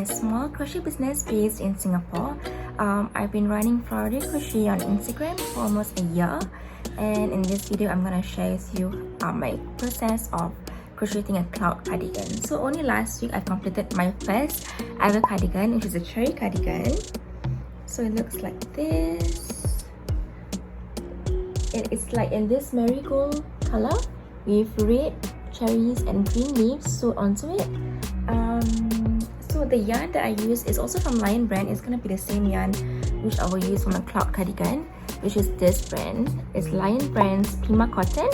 a small crochet business based in Singapore. I've been running Florally Crochet on Instagram for almost a year, and in this video I'm gonna share with you my process of crocheting a cloud cardigan. So only last week I completed my first ever cardigan, which is a cherry cardigan. So it looks like this. It's like in this marigold color with red cherries and green leaves sewed onto it. So the yarn that I use is also from Lion brand. It's gonna be the same yarn which I will use for my cloud cardigan, which is this brand. It's Lion brand's Pima cotton.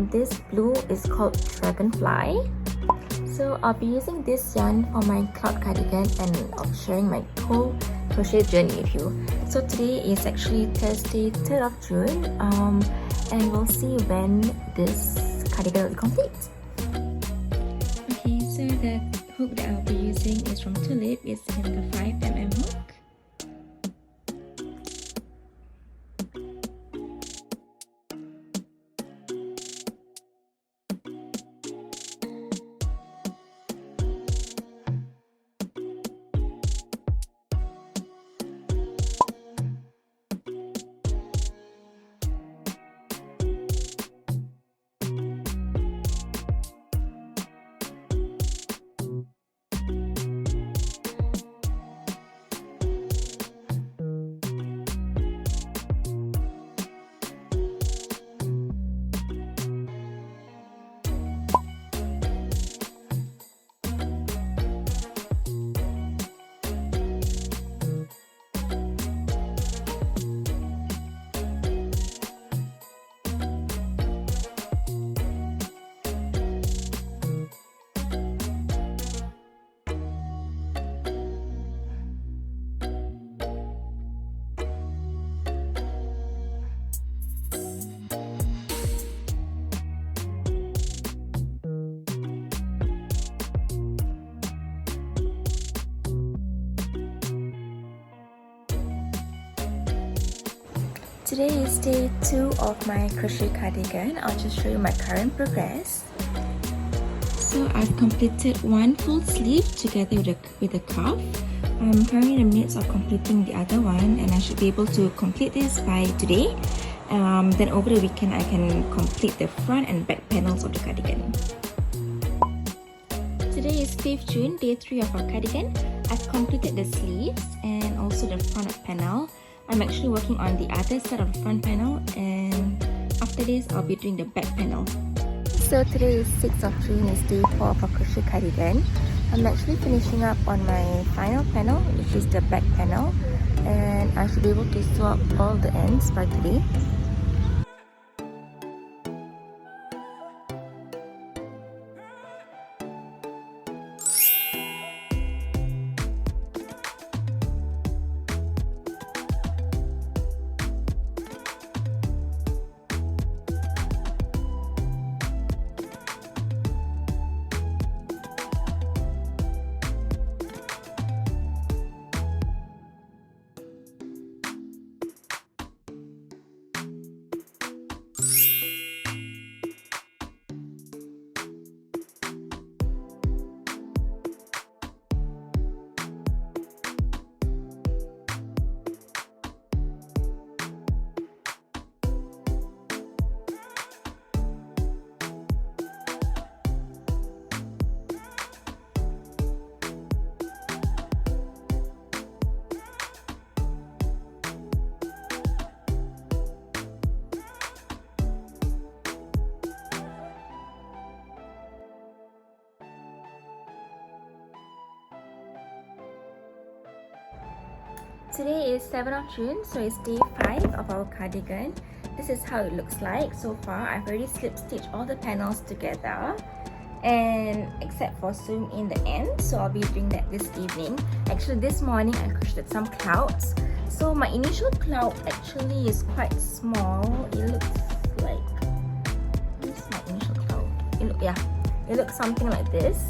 This blue is called Dragonfly. So I'll be using this yarn for my cloud cardigan, and I'll be sharing my whole crochet journey with you. So today is actually Thursday, 3rd of June, and we'll see when this cardigan will be complete. Okay, so the hook that I'll be using is from Tulip. It's in the 5mm hook. Today is day 2 of my crochet cardigan. I'll just show you my current progress. So I've completed one full sleeve together with the cuff. I'm currently in the midst of completing the other one, and I should be able to complete this by today. Then over the weekend I can complete the front and back panels of the cardigan. Today is 5th June, day 3 of our cardigan. I've completed the sleeves and also the front panel. I'm actually working on the other side of the front panel, and after this I'll be doing the back panel. So today is 6th of June, is day 4 of our crochet cardigan. I'm actually finishing up on my final panel, which is the back panel, and I should be able to sew up all the ends by today. Today is 7th of June, so it's day 5 of our cardigan. This is how it looks like so far. I've already slip stitched all the panels together, and except for sewing in the end, so I'll be doing that this evening. Actually this morning I crocheted some clouds. So my initial cloud actually is quite small. It looks like, this is my initial cloud. It looks something like this.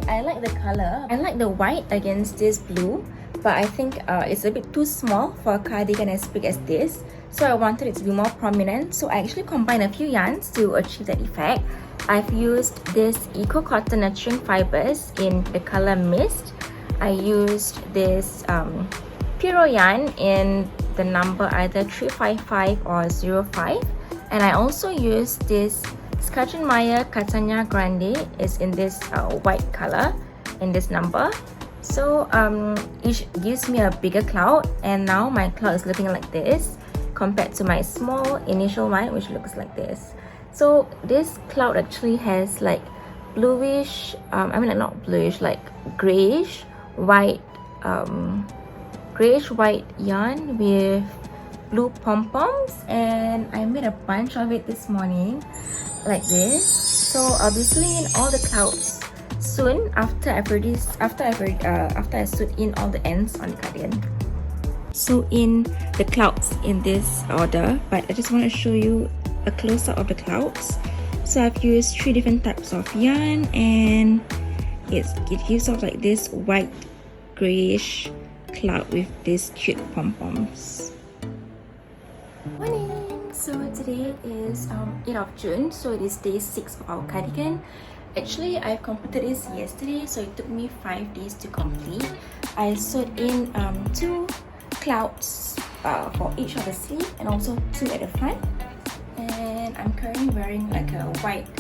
I like the color. I like the white against this blue, but I think it's a bit too small for a cardigan as big as this. So I wanted it to be more prominent. So I actually combined a few yarns to achieve that effect. I've used this Eco Cotton Nuturing fibers in the color Mist. I used this Pierrot yarn in the number either 355 or 05. And I also used this Schachenmayr Catania Grande. Is in this white color in this number. So it gives me a bigger cloud, and now my cloud is looking like this compared to my small initial one, which looks like this. So this cloud actually has like bluish, I mean like not bluish, like grayish white yarn with blue pom-poms, and I made a bunch of it this morning like this. So I'll be sewing in all the clouds soon after I sewed in all the ends on the cardigan. So in the clouds in this order, but I just want to show you a close-up of the clouds. So I've used 3 different types of yarn, and it gives off like this white grayish cloud with these cute pom-poms. Morning! So today is 8th of June, so it is day 6 of our cardigan. Actually, I completed this yesterday, so it took me 5 days to complete. I sewed in 2 clouds for each of the sleeve, and also 2 at the front. And I'm currently wearing like a white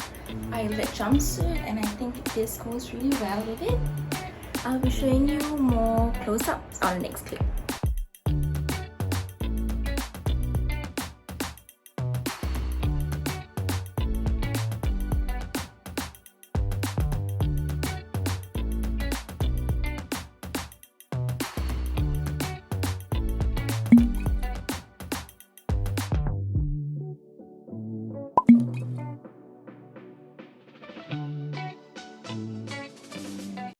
eyelet jumpsuit, and I think this goes really well with it. I'll be showing you more close-ups on the next clip.